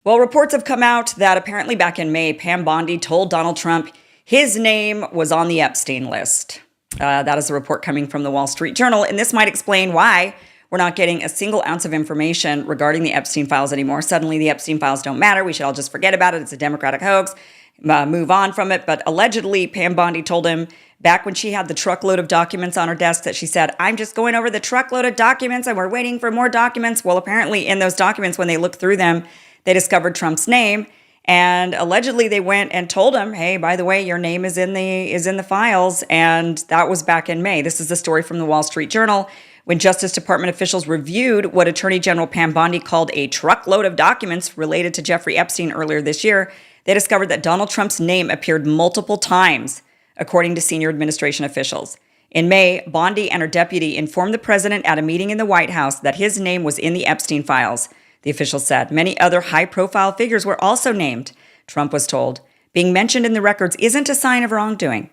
Well, reports have come out that apparently back in May, Pam Bondi told Donald Trump his name was on the Epstein list. That is a report coming from the Wall Street Journal, and this might explain why we're not getting a single ounce of information regarding the Epstein Files anymore. Suddenly, the Epstein Files don't matter. We should all just forget about it. It's a Democratic hoax. Move on from it. But allegedly, Pam Bondi told him back when she had the truckload of documents on her desk that she said, I'm just going over the truckload of documents and we're waiting for more documents. Well, apparently in those documents, when they looked through them, they discovered Trump's name, and allegedly they went and told him, hey, by the way, your name is in the files. And that was back in May. This is the story from the Wall Street Journal. When Justice Department officials reviewed what Attorney General Pam Bondi called a truckload of documents related to Jeffrey Epstein earlier this year, they discovered that Donald Trump's name appeared multiple times, according to senior administration officials. In May, Bondi and her deputy informed the president at a meeting in the White House that his name was in the Epstein files. The official said many other high-profile figures were also named, Trump was told. Being mentioned in the records isn't a sign of wrongdoing.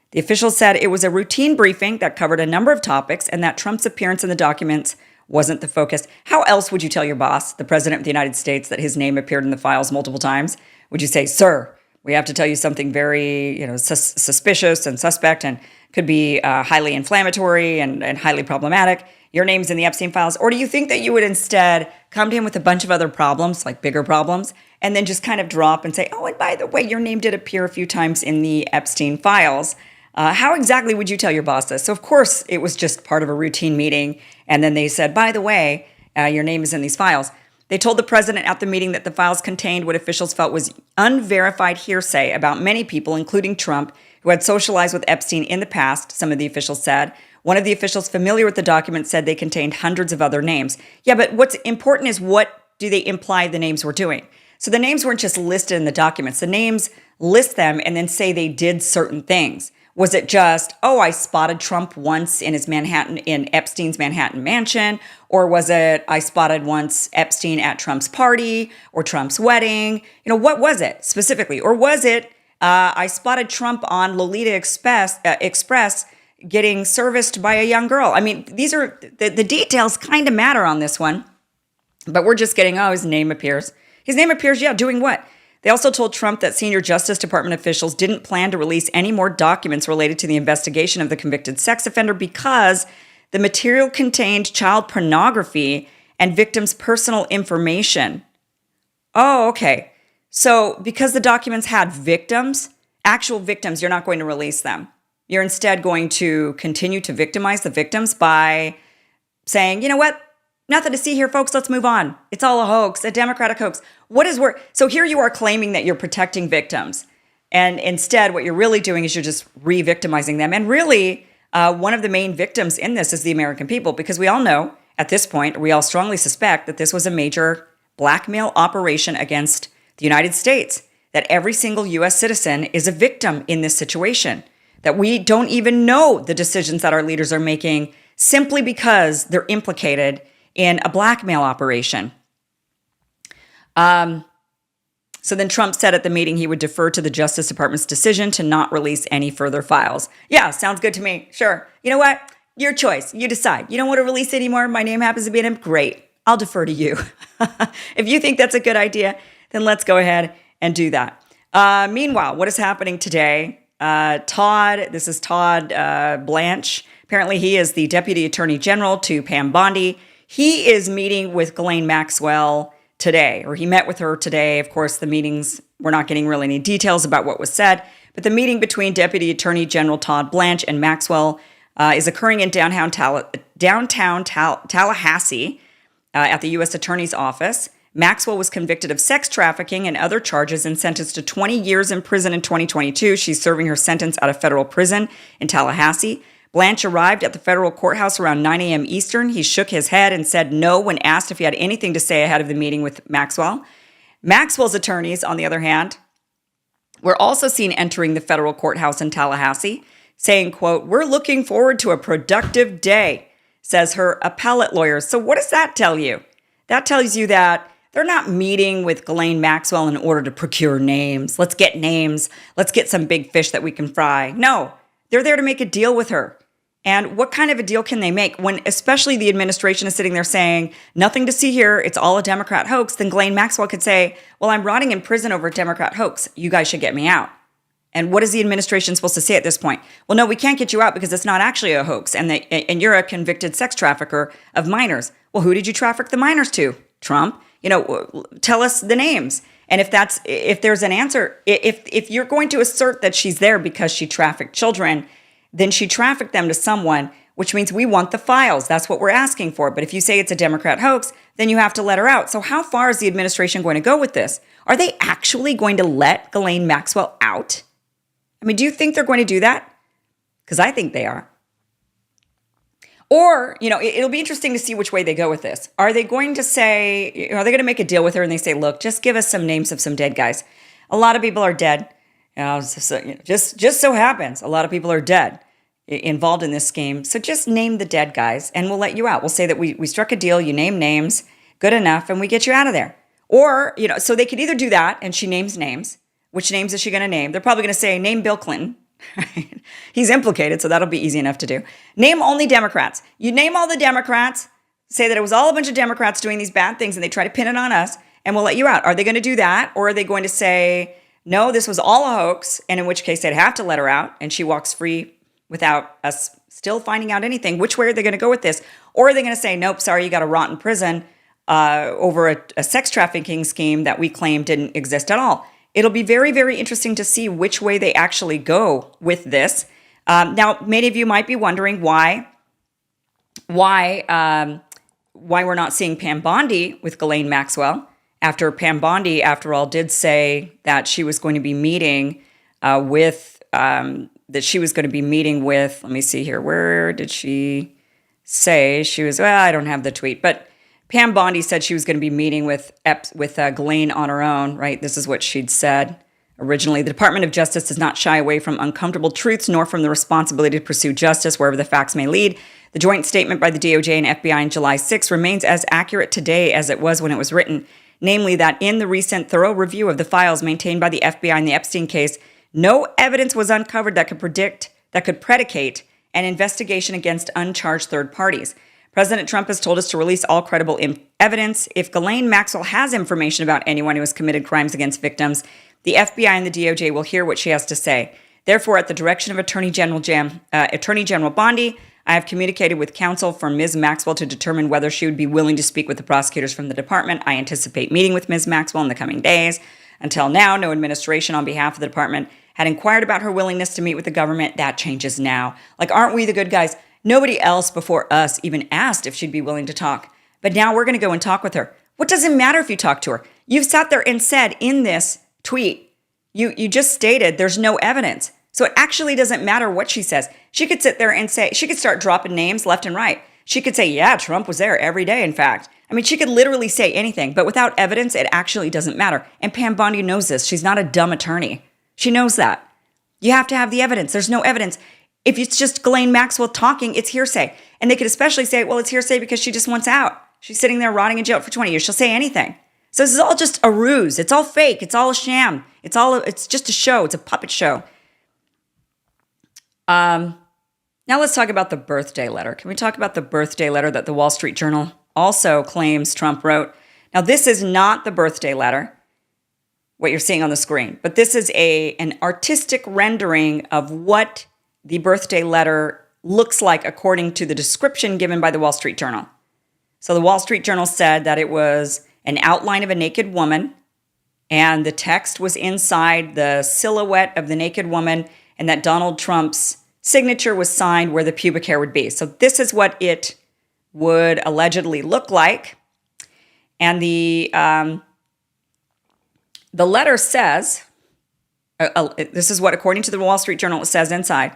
The official said it was a routine briefing that covered a number of topics and that Trump's appearance in the documents wasn't the focus. How else would you tell your boss, the president of the United States, that his name appeared in the files multiple times? Would you say, sir, we have to tell you something very suspicious and suspect and could be highly inflammatory and highly problematic? Your name's in the Epstein files. Or do you think that you would instead come to him with a bunch of other problems, like bigger problems, and then just kind of drop and say, oh, and by the way, your name did appear a few times in the Epstein files. How exactly would you tell your boss this? So, of course, it was just part of a routine meeting. And then they said, by the way, your name is in these files. They told the president at the meeting that the files contained what officials felt was unverified hearsay about many people, including Trump, who had socialized with Epstein in the past, some of the officials said. One of the officials familiar with the document said they contained hundreds of other names. Yeah, but what's important is what do they imply the names were doing? So the names weren't just listed in the documents. The names list them and then say they did certain things. Was it just, oh, I spotted Trump once in Epstein's Manhattan mansion? Or was it, I spotted once Epstein at Trump's party or Trump's wedding? What was it specifically? Or was it, I spotted Trump on Lolita Express getting serviced by a young girl? I mean, these are, the details kind of matter on this one. But we're just getting, oh, his name appears. His name appears, yeah, doing what? They also told Trump that senior Justice Department officials didn't plan to release any more documents related to the investigation of the convicted sex offender because the material contained child pornography and victims' personal information. Oh, okay. So because the documents had victims, actual victims, you're not going to release them. You're instead going to continue to victimize the victims by saying, you know what? Nothing to see here, folks. Let's move on. It's all a hoax, a Democratic hoax. So here you are claiming that you're protecting victims. And instead, what you're really doing is you're just re-victimizing them. And really, one of the main victims in this is the American people, because we all know at this point, we all strongly suspect that this was a major blackmail operation against the United States, that every single U.S. citizen is a victim in this situation, that we don't even know the decisions that our leaders are making simply because they're implicated in a blackmail operation. So then Trump said at the meeting he would defer to the Justice Department's decision to not release any further files. Yeah, sounds good to me. Sure. You know what? Your choice. You decide. You don't want to release anymore. My name happens to be in it. Great. I'll defer to you. If you think that's a good idea, then let's go ahead and do that. Meanwhile, what is happening today? This is Todd Blanch. Apparently he is the Deputy Attorney General to Pam Bondi. He is meeting with Ghislaine Maxwell today, or he met with her today. Of course, the meetings, we're not getting really any details about what was said, but the meeting between Deputy Attorney General Todd Blanch and Maxwell is occurring in downtown Tallahassee at the U.S. Attorney's Office. Maxwell was convicted of sex trafficking and other charges and sentenced to 20 years in prison in 2022. She's serving her sentence at a federal prison in Tallahassee. Blanch arrived at the federal courthouse around 9 a.m. Eastern. He shook his head and said no when asked if he had anything to say ahead of the meeting with Maxwell. Maxwell's attorneys, on the other hand, were also seen entering the federal courthouse in Tallahassee, saying, quote, "We're looking forward to a productive day," says her appellate lawyer. So what does that tell you? That tells you that they're not meeting with Ghislaine Maxwell in order to procure names. Let's get names. Let's get some big fish that we can fry. No, they're there to make a deal with her. And what kind of a deal can they make when especially the administration is sitting there saying, nothing to see here, it's all a Democrat hoax? Then Ghislaine Maxwell could say, well, I'm rotting in prison over a Democrat hoax. You guys should get me out. And what is the administration supposed to say at this point? Well, no, we can't get you out because it's not actually a hoax. And you're a convicted sex trafficker of minors. Well, who did you traffic the minors to? Trump? Tell us the names. And if there's an answer, if you're going to assert that she's there because she trafficked children, then she trafficked them to someone, which means we want the files. That's what we're asking for. But if you say it's a Democrat hoax, then you have to let her out. So how far is the administration going to go with this? Are they actually going to let Ghislaine Maxwell out? I mean, do you think they're going to do that? Because I think they are. Or, it'll be interesting to see which way they go with this. Are they going to say, are they going to make a deal with her and they say, look, just give us some names of some dead guys? A lot of people are dead. Just so happens, a lot of people are dead involved in this scheme. So just name the dead guys and we'll let you out. We'll say that we struck a deal, you name names, good enough, and we get you out of there. Or, so they could either do that and she names names. Which names is she going to name? They're probably going to say, name Bill Clinton. Right? He's implicated, so that'll be easy enough to do. Name only Democrats. You name all the Democrats, say that it was all a bunch of Democrats doing these bad things and they try to pin it on us and we'll let you out. Are they going to do that? Or are they going to say, no, this was all a hoax, and in which case they'd have to let her out and she walks free without us still finding out anything? Which way are they going to go with this? Or are they going to say, nope, sorry, you got to rot in prison over a sex trafficking scheme that we claim didn't exist at all? It'll be very, very interesting to see which way they actually go with this. Now, many of you might be wondering why we're not seeing Pam Bondi with Ghislaine Maxwell, after Pam Bondi, after all, did say that she was going to be meeting let me see here, where did she say she was? Well, I don't have the tweet, but Pam Bondi said she was going to be meeting with Ghislaine on her own, right? This is what she'd said originally. The Department of Justice does not shy away from uncomfortable truths nor from the responsibility to pursue justice wherever the facts may lead. The joint statement by the DOJ and FBI on July 6 remains as accurate today as it was when it was written, namely that in the recent thorough review of the files maintained by the FBI in the Epstein case, no evidence was uncovered that could predicate an investigation against uncharged third parties. President Trump has told us to release all credible evidence. If Ghislaine Maxwell has information about anyone who has committed crimes against victims, the FBI and the DOJ will hear what she has to say. Therefore, at the direction of Attorney General Bondi, I have communicated with counsel for Ms. Maxwell to determine whether she would be willing to speak with the prosecutors from the department. I anticipate meeting with Ms. Maxwell in the coming days. Until now, no administration on behalf of the department had inquired about her willingness to meet with the government. That changes now. Like, aren't we the good guys? Nobody else before us even asked if she'd be willing to talk. But now we're going to go and talk with her. What does it matter if you talk to her? You've sat there and said in this tweet, you just stated there's no evidence. So it actually doesn't matter what she says. She could sit there and say, she could start dropping names left and right. She could say, yeah, Trump was there every day, in fact. I mean, she could literally say anything, but without evidence, it actually doesn't matter. And Pam Bondi knows this. She's not a dumb attorney. She knows that. You have to have the evidence. There's no evidence. If it's just Ghislaine Maxwell talking, it's hearsay. And they could especially say, well, it's hearsay because she just wants out. She's sitting there rotting in jail for 20 years. She'll say anything. So this is all just a ruse. It's all fake. It's all a sham. It's just a show. It's a puppet show. Now let's talk about the birthday letter. Can we talk about the birthday letter that the Wall Street Journal also claims Trump wrote? Now, this is not the birthday letter, what you're seeing on the screen, but this is an artistic rendering of what the birthday letter looks like according to the description given by the Wall Street Journal. So the Wall Street Journal said that it was an outline of a naked woman, and the text was inside the silhouette of the naked woman, and that Donald Trump's signature was signed where the pubic hair would be. So this is what it would allegedly look like. And the letter says, this is what, according to the Wall Street Journal, it says inside.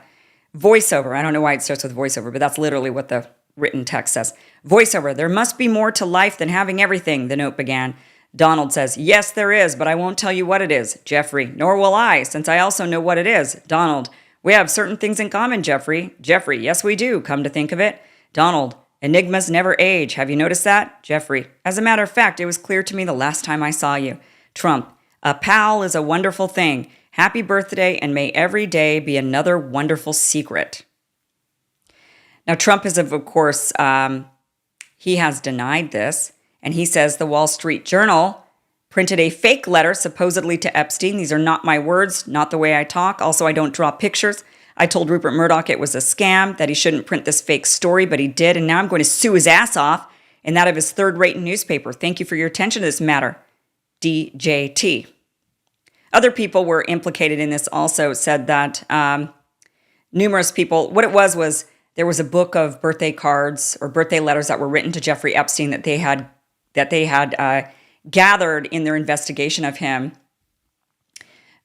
Voiceover. I don't know why it starts with voiceover, but that's literally what the written text says. Voiceover. There must be more to life than having everything, the note began. Donald says, yes, there is, but I won't tell you what it is. Jeffrey, nor will I, since I also know what it is. Donald, we have certain things in common, Jeffrey. Jeffrey, yes, we do, come to think of it. Donald, enigmas never age. Have you noticed that? Jeffrey, as a matter of fact, it was clear to me the last time I saw you. Trump, a pal is a wonderful thing. Happy birthday, and may every day be another wonderful secret. Now, Trump is, of course, he has denied this, and he says the Wall Street Journal printed a fake letter supposedly to Epstein. These are not my words, not the way I talk. Also, I don't draw pictures. I told Rupert Murdoch it was a scam, that he shouldn't print this fake story, but he did, and now I'm going to sue his ass off and that of his third-rate newspaper. Thank you for your attention to this matter, DJT. Other people were implicated in this also, said that numerous people, what it was there was a book of birthday cards or birthday letters that were written to Jeffrey Epstein that they had gathered in their investigation of him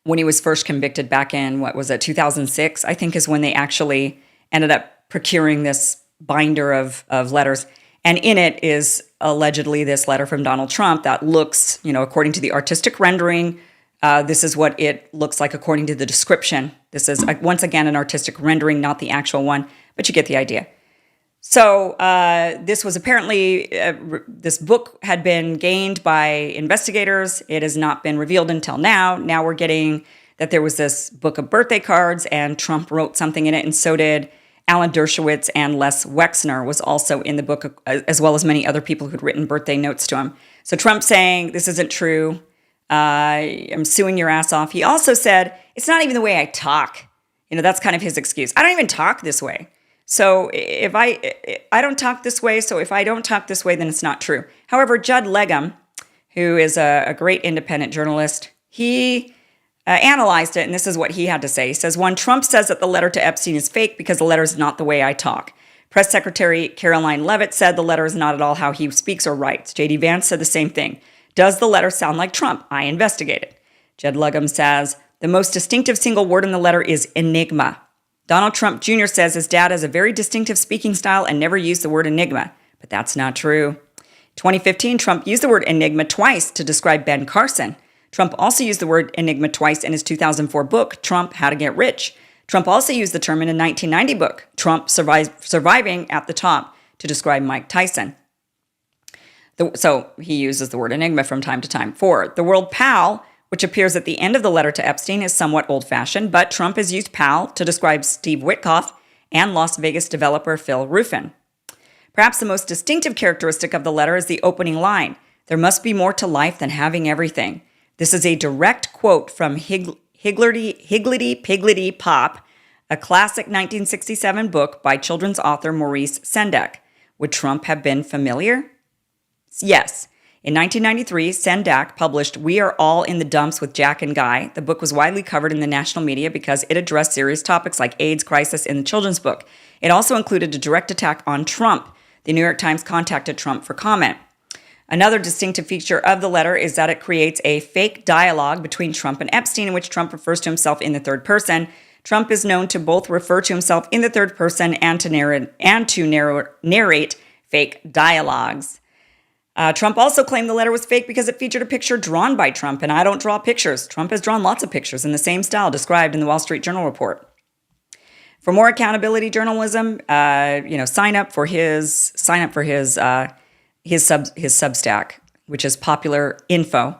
when he was first convicted back in, 2006, I think is when they actually ended up procuring this binder of letters. And in it is allegedly this letter from Donald Trump that looks, according to the artistic rendering, this is what it looks like according to the description. This is, once again, an artistic rendering, not the actual one, but you get the idea. So this was apparently, this book had been gained by investigators. It has not been revealed until now. Now we're getting that there was this book of birthday cards and Trump wrote something in it, and so did Alan Dershowitz, and Les Wexner was also in the book, as well as many other people who'd written birthday notes to him. So Trump saying, this isn't true. I'm suing your ass off. He also said, it's not even the way I talk. That's kind of his excuse. I don't even talk this way. So if I don't talk this way, so if I don't talk this way, then it's not true. However, Jud Leums, who is a great independent journalist, he analyzed it, and this is what he had to say. He says, 1, Trump says that the letter to Epstein is fake because the letter is not the way I talk. Press Secretary Caroline Leavitt said the letter is not at all how he speaks or writes. J.D. Vance said the same thing. Does the letter sound like Trump? I investigated. Jud Leums says, the most distinctive single word in the letter is enigma. Donald Trump Jr. says his dad has a very distinctive speaking style and never used the word enigma, but that's not true. 2015, Trump used the word enigma twice to describe Ben Carson. Trump also used the word enigma twice in his 2004 book, Trump, How to Get Rich. Trump also used the term in a 1990 book, Trump Surviving at the Top, to describe Mike Tyson. So he uses the word enigma from time to time. 4, the word pal, which appears at the end of the letter to Epstein, is somewhat old-fashioned, but Trump has used pal to describe Steve Witkoff and Las Vegas developer Phil Ruffin. Perhaps the most distinctive characteristic of the letter is the opening line, there must be more to life than having everything. This is a direct quote from Higgledy Piggledy Pop, a classic 1967 book by children's author Maurice Sendak. Would Trump have been familiar? Yes. In 1993, Sendak published We Are All in the Dumps with Jack and Guy. The book was widely covered in the national media because it addressed serious topics like AIDS crisis in the children's book. It also included a direct attack on Trump. The New York Times contacted Trump for comment. Another distinctive feature of the letter is that it creates a fake dialogue between Trump and Epstein in which Trump refers to himself in the third person. Trump is known to both refer to himself in the third person and to narrate fake dialogues. Trump also claimed the letter was fake because it featured a picture drawn by Trump, and I don't draw pictures. Trump has drawn lots of pictures in the same style described in the Wall Street Journal report. For more accountability journalism, sign up for his Substack, which is Popular Info.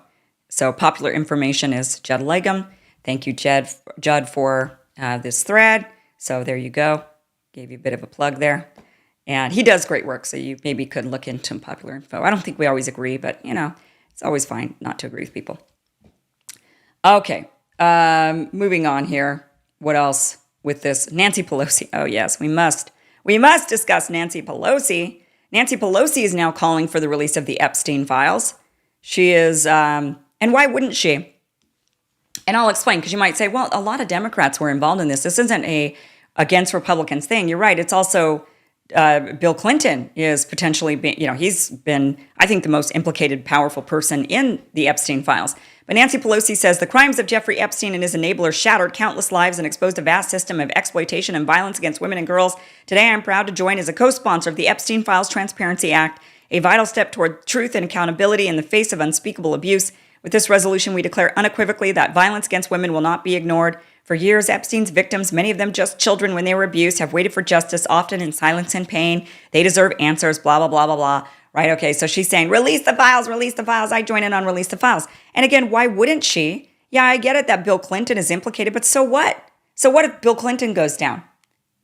So Popular Information is Jud Leums. Thank you, Jud, for this thread. So there you go. Gave you a bit of a plug there. And he does great work, so you maybe could look into Popular Info. I don't think we always agree, but, it's always fine not to agree with people. Okay, moving on here. What else with this? Nancy Pelosi. Oh, yes, we must discuss Nancy Pelosi. Nancy Pelosi is now calling for the release of the Epstein Files. She is, and why wouldn't she? And I'll explain, because you might say, well, a lot of Democrats were involved in this. This isn't a against Republicans thing. You're right. It's also Bill Clinton is potentially, he's been, I think, the most implicated, powerful person in the Epstein Files. But Nancy Pelosi says the crimes of Jeffrey Epstein and his enablers shattered countless lives and exposed a vast system of exploitation and violence against women and girls. Today, I'm proud to join as a co-sponsor of the Epstein Files Transparency Act, a vital step toward truth and accountability in the face of unspeakable abuse. With this resolution, we declare unequivocally that violence against women will not be ignored. For years, Epstein's victims, many of them just children when they were abused, have waited for justice, often in silence and pain. They deserve answers, blah, blah, blah, blah, blah. Right, okay, so she's saying, release the files, release the files. I join in on release the files. And again, why wouldn't she? Yeah, I get it that Bill Clinton is implicated, but so what? So what if Bill Clinton goes down?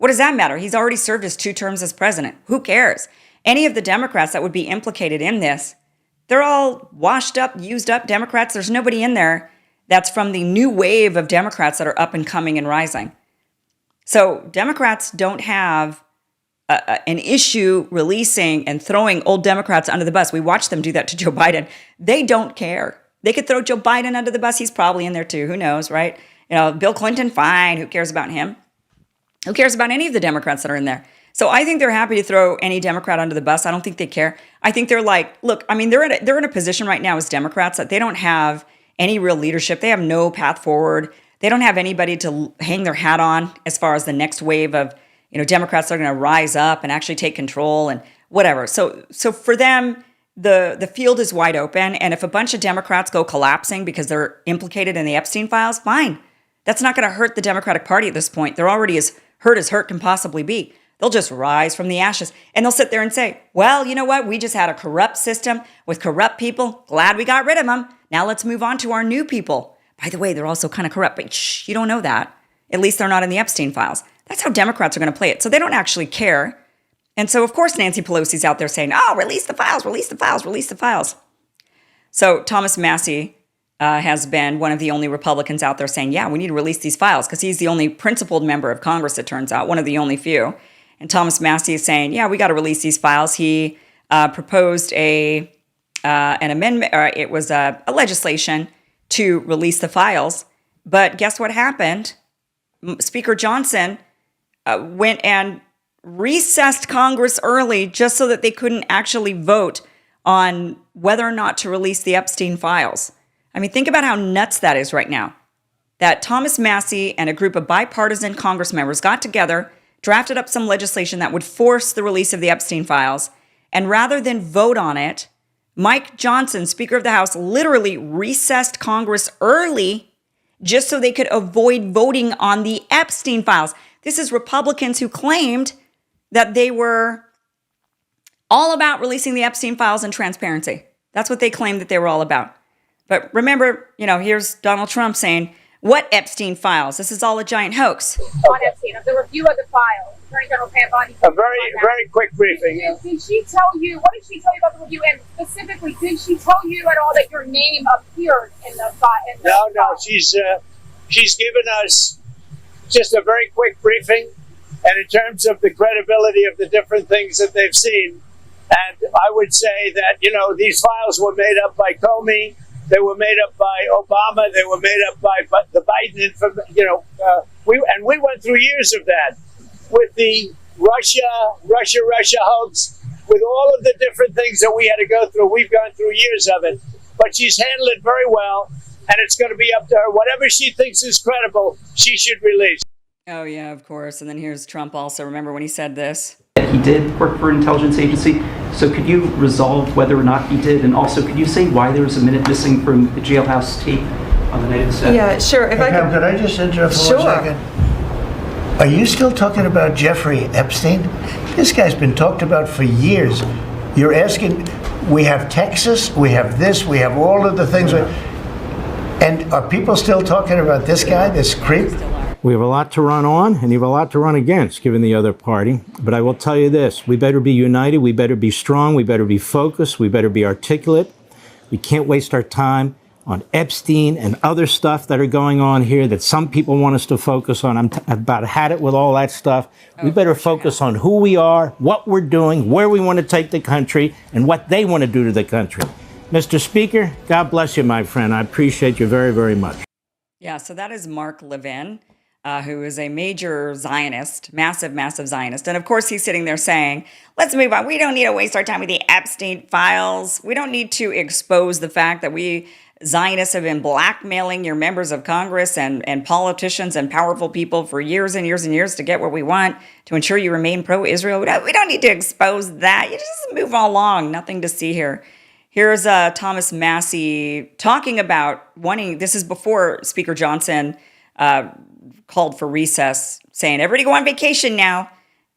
What does that matter? He's already served his 2 terms as president. Who cares? Any of the Democrats that would be implicated in this, they're all washed up, used up Democrats. There's nobody in there that's from the new wave of Democrats that are up and coming and rising. So Democrats don't have an issue releasing and throwing old Democrats under the bus. We watched them do that to Joe Biden. They don't care. They could throw Joe Biden under the bus. He's probably in there too. Who knows, right? Bill Clinton, fine. Who cares about him? Who cares about any of the Democrats that are in there? So I think they're happy to throw any Democrat under the bus. I don't think they care. I think they're like, look, I mean, they're in a position right now as Democrats that they don't have any real leadership. They have no path forward. They don't have anybody to hang their hat on as far as the next wave of, Democrats that are going to rise up and actually take control and whatever. So for them, the field is wide open. And if a bunch of Democrats go collapsing because they're implicated in the Epstein files, fine. That's not going to hurt the Democratic Party at this point. They're already as hurt can possibly be. They'll just rise from the ashes and they'll sit there and say, well, you know what? We just had a corrupt system with corrupt people. Glad we got rid of them. Now let's move on to our new people. By the way, they're also kind of corrupt, but shh, you don't know that. At least they're not in the Epstein files. That's how Democrats are going to play it. So they don't actually care. And so, of course, Nancy Pelosi's out there saying, oh, release the files, release the files, release the files. So Thomas Massie has been one of the only Republicans out there saying, yeah, we need to release these files because he's the only principled member of Congress, it turns out, one of the only few. And Thomas Massie is saying, yeah, we got to release these files. He proposed an amendment, or it was a legislation to release the files. But guess what happened? Speaker Johnson went and recessed Congress early just so that they couldn't actually vote on whether or not to release the Epstein files. I mean, think about how nuts that is right now. That Thomas Massie and a group of bipartisan Congress members got together, drafted up some legislation that would force the release of the Epstein files, and rather than vote on it, Mike Johnson, Speaker of the House, literally recessed Congress early just so they could avoid voting on the Epstein files. This is Republicans who claimed that they were all about releasing the Epstein files and transparency. That's what they claimed that they were all about. But remember, here's Donald Trump saying, what Epstein files? This is all a giant hoax. On Epstein, of the review of the files, Attorney General Pam Bondi. A very quick briefing. Did she tell you, what did she tell you about the review? And specifically, did she tell you at all that your name appeared in the file? No, she's given us just a very quick briefing. And in terms of the credibility of the different things that they've seen, and I would say that, these files were made up by Comey. They were made up by Obama. They were made up by the Biden. We went through years of that with the Russia hoax, with all of the different things that we had to go through. We've gone through years of it, but she's handled it very well, and it's going to be up to her. Whatever she thinks is credible, she should release. Oh, yeah, of course. And then here's Trump also. Remember when he said this? He did work for an intelligence agency. So could you resolve whether or not he did? And also, could you say why there was a minute missing from the jailhouse tape on the night of the set? Yeah, sure. If I Pam, could I just interrupt for 1 second? Are you still talking about Jeffrey Epstein? This guy's been talked about for years. You're asking, we have Texas, we have this, we have all of the things. And are people still talking about this guy, this creep? We have a lot to run on, and you have a lot to run against, given the other party. But I will tell you this, we better be united, we better be strong, we better be focused, we better be articulate. We can't waste our time on Epstein and other stuff that are going on here that some people want us to focus on. I've about had it with all that stuff. We better focus on who we are, what we're doing, where we want to take the country, and what they want to do to the country. Mr. Speaker, God bless you, my friend. I appreciate you very, very much. Yeah, so that is Mark Levin, who is a major Zionist, massive Zionist. And of course, he's sitting there saying, let's move on. We don't need to waste our time with the Epstein files. We don't need to expose the fact that we Zionists have been blackmailing your members of Congress and politicians and powerful people for years and years and years to get what we want, to ensure you remain pro-Israel. We don't need to expose that. You just move along. Nothing to see here. Here's Thomas Massie talking about wanting, this is before Speaker Johnson called for recess, saying, everybody go on vacation now.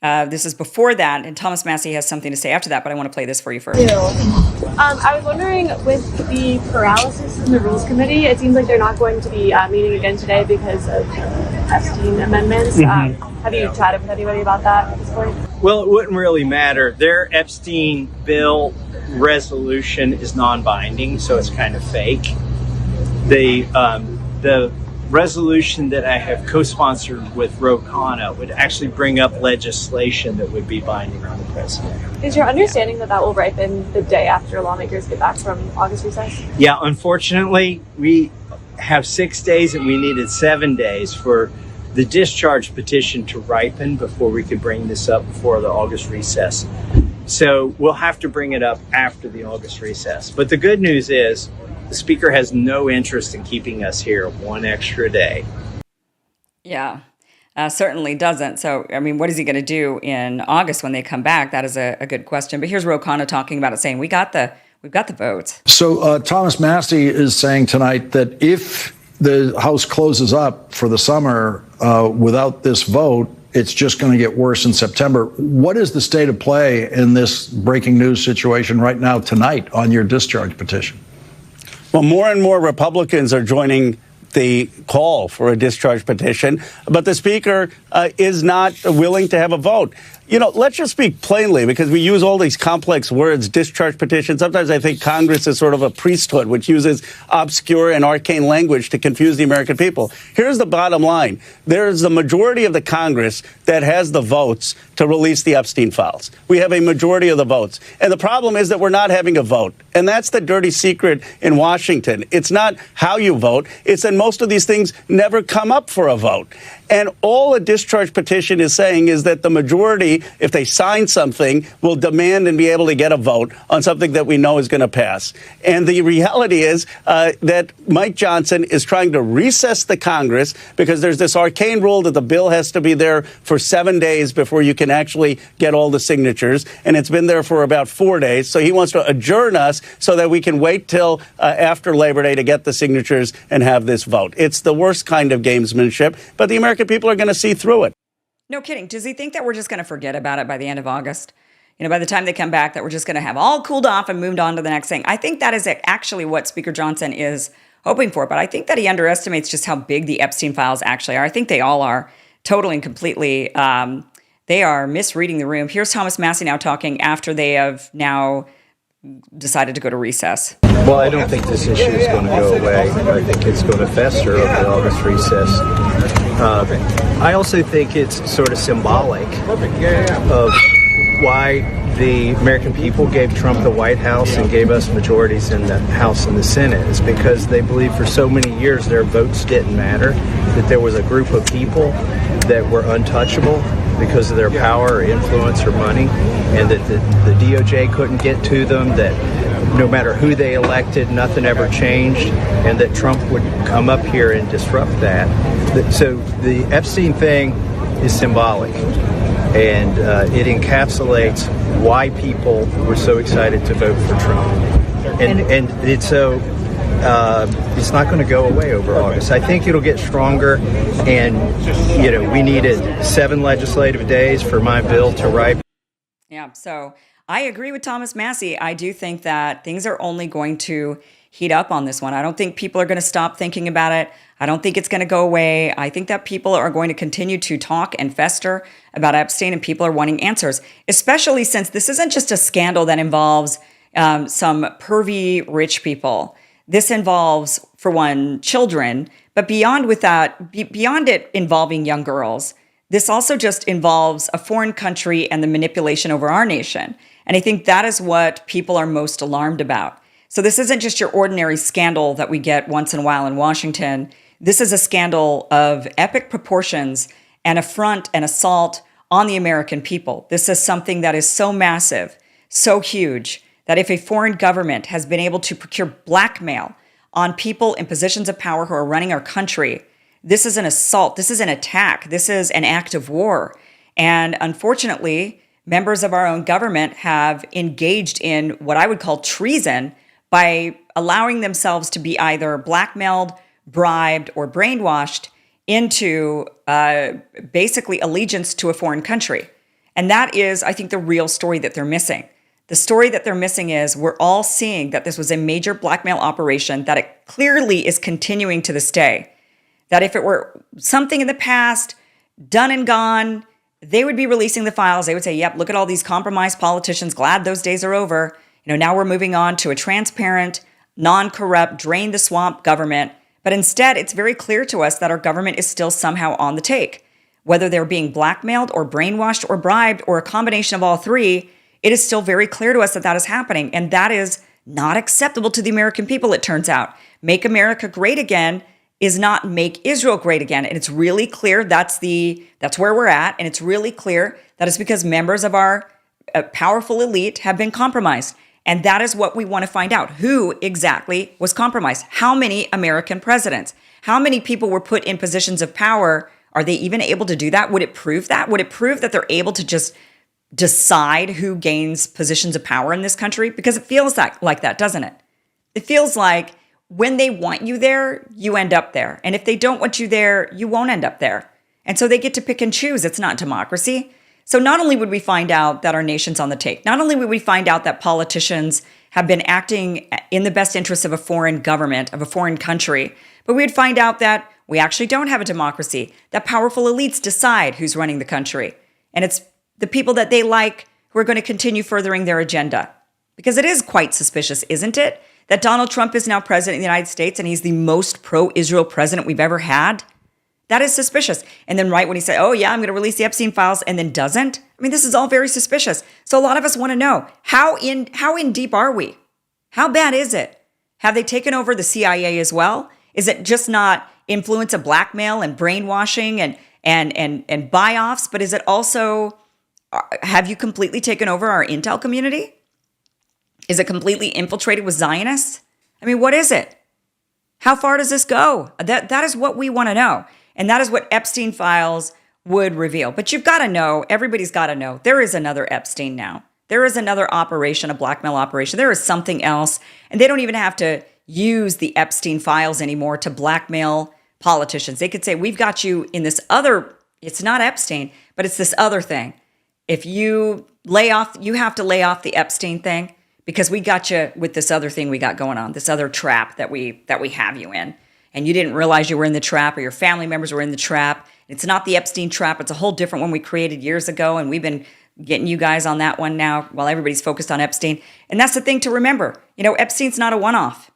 This is before that, and Thomas Massie has something to say after that, but I want to play this for you first. I was wondering, with the paralysis in the Rules Committee, it seems like they're not going to be meeting again today because of Epstein amendments. Have you chatted with anybody about that at this point? Well, it wouldn't really matter. Their Epstein bill resolution is non-binding, so it's kind of fake. The resolution that I have co-sponsored with Ro Khanna would actually bring up legislation that would be binding on the president. Is your understanding that will ripen the day after lawmakers get back from August recess? Yeah, unfortunately, we have 6 days and we needed 7 days for the discharge petition to ripen before we could bring this up before the August recess. So we'll have to bring it up after the August recess. But the good news is the Speaker has no interest in keeping us here one extra day. Yeah, certainly doesn't. So, I mean, what is he going to do in August when they come back? That is a good question. But here's Ro Khanna talking about it, saying we've got the votes. So Thomas Massie is saying tonight that if the House closes up for the summer without this vote, it's just going to get worse in September. What is the state of play in this breaking news situation right now tonight on your discharge petition? Well, more and more Republicans are joining the call for a discharge petition, but the Speaker is not willing to have a vote. You know, let's just speak plainly, because we use all these complex words, discharge petition. Sometimes I think Congress is sort of a priesthood, which uses obscure and arcane language to confuse the American people. Here's the bottom line. There's the majority of the Congress that has the votes to release the Epstein Files. We have a majority of the votes. And the problem is that we're not having a vote. And that's the dirty secret in Washington. It's not how you vote. It's that most of these things never come up for a vote. And all a discharge petition is saying is that the majority, if they sign something, will demand and be able to get a vote on something that we know is going to pass. And the reality is that Mike Johnson is trying to recess the Congress because there's this arcane rule that the bill has to be there for 7 days before you can actually get all the signatures. And it's been there for about 4 days. So he wants to adjourn us so that we can wait till after Labor Day to get the signatures and have this vote. It's the worst kind of gamesmanship, but the American people are going to see through it. No kidding. Does he think that we're just going to forget about it by the end of August? You know, by the time they come back, that we're just going to have all cooled off and moved on to the next thing. I think that is actually what Speaker Johnson is hoping for. But I think that he underestimates just how big the Epstein Files actually are. I think they all are totally and completely. They are misreading the room. Here's Thomas Massie now talking after they have now decided to go to recess. Well, I don't think this issue is going to go away. I think it's going to fester over the August recess. I also think it's sort of symbolic of why the American people gave Trump the White House and gave us majorities in the House and the Senate. It's because they believed for so many years their votes didn't matter, that there was a group of people that were untouchable because of their power or influence or money, and that the DOJ couldn't get to them, that no matter who they elected, nothing ever changed, and that Trump would come up here and disrupt that. So the Epstein thing is symbolic, and it encapsulates why people were so excited to vote for Trump. And it's so it's not going to go away over August. I think it'll get stronger, and you know, we needed 7 legislative days for my bill to ripen. Yeah, so I agree with Thomas Massie. I do think that things are only going to heat up on this one. I don't think people are going to stop thinking about it. I don't think it's going to go away. I think that people are going to continue to talk and fester about Epstein, and people are wanting answers, especially since this isn't just a scandal that involves some pervy rich people. This involves, for one, children, but beyond it involving young girls, this also just involves a foreign country and the manipulation over our nation. And I think that is what people are most alarmed about. So this isn't just your ordinary scandal that we get once in a while in Washington. This is a scandal of epic proportions, an affront and assault on the American people. This is something that is so massive, so huge, that if a foreign government has been able to procure blackmail on people in positions of power who are running our country, this is an assault, this is an attack, this is an act of war. And unfortunately, members of our own government have engaged in what I would call treason by allowing themselves to be either blackmailed, bribed, or brainwashed into basically allegiance to a foreign country. And that is, I think, the real story that they're missing. The story that they're missing is we're all seeing that this was a major blackmail operation, that it clearly is continuing to this day. That if it were something in the past, done and gone, they would be releasing the files. They would say, yep, look at all these compromised politicians. Glad those days are over. Now we're moving on to a transparent, non-corrupt, drain the swamp government. But instead, it's very clear to us that our government is still somehow on the take. Whether they're being blackmailed or brainwashed or bribed or a combination of all three, it is still very clear to us that that is happening. And that is not acceptable to the American people, it turns out. Make America great again is not make Israel great again. And it's really clear that's where we're at. And it's really clear that it's because members of our powerful elite have been compromised. And that is what we want to find out. Who exactly was compromised? How many American presidents? How many people were put in positions of power? Are they even able to do that? Would it prove that? Would it prove that they're able to just decide who gains positions of power in this country? Because it feels like that, doesn't it? It feels like when they want you there, you end up there. And if they don't want you there, you won't end up there. And so they get to pick and choose. It's not democracy. So not only would we find out that our nation's on the take, not only would we find out that politicians have been acting in the best interest of a foreign government, of a foreign country, but we'd find out that we actually don't have a democracy, that powerful elites decide who's running the country. And it's the people that they like who are going to continue furthering their agenda. Because it is quite suspicious, isn't it, that Donald Trump is now president of the United States and he's the most pro-Israel president we've ever had? That is suspicious. And then right when he said, oh yeah, I'm going to release the Epstein Files, and then doesn't. I mean, this is all very suspicious. So a lot of us want to know, how in deep are we? How bad is it? Have they taken over the CIA as well? Is it just not influence of blackmail and brainwashing and buy-offs, but is it also, have you completely taken over our intel community? Is it completely infiltrated with Zionists? I mean, what is it? How far does this go? That is what we want to know. And that is what Epstein Files would reveal. But you've got to know, everybody's got to know, there is another Epstein now. There is another operation, a blackmail operation. There is something else. And they don't even have to use the Epstein Files anymore to blackmail politicians. They could say, we've got you in this other, it's not Epstein, but it's this other thing. If you lay off, you have to lay off the Epstein thing because we got you with this other thing we got going on, this other trap that we have you in. And you didn't realize you were in the trap, or your family members were in the trap. It's not the Epstein trap. It's a whole different one we created years ago. And we've been getting you guys on that one now while everybody's focused on Epstein. And that's the thing to remember. Epstein's not a one-off.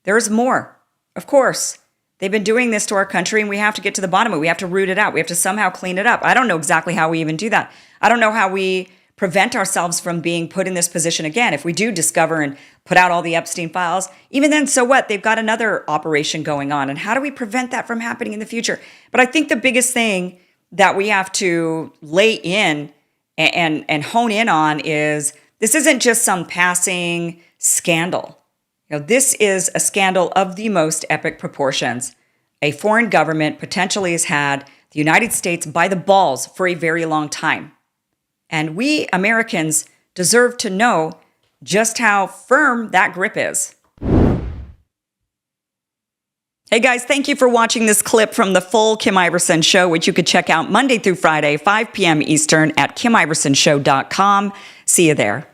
There's more. Of course, they've been doing this to our country, and we have to get to the bottom of it. We have to root it out. We have to somehow clean it up. I don't know exactly how we even do that. I don't know how we prevent ourselves from being put in this position again. If we do discover and put out all the Epstein Files, even then, so what? They've got another operation going on. And how do we prevent that from happening in the future? But I think the biggest thing that we have to lay in and hone in on is this isn't just some passing scandal. This is a scandal of the most epic proportions. A foreign government potentially has had the United States by the balls for a very long time. And we Americans deserve to know just how firm that grip is. Hey guys, thank you for watching this clip from the full Kim Iverson Show, which you could check out Monday through Friday, 5 p.m. Eastern at KimIversonShow.com. See you there.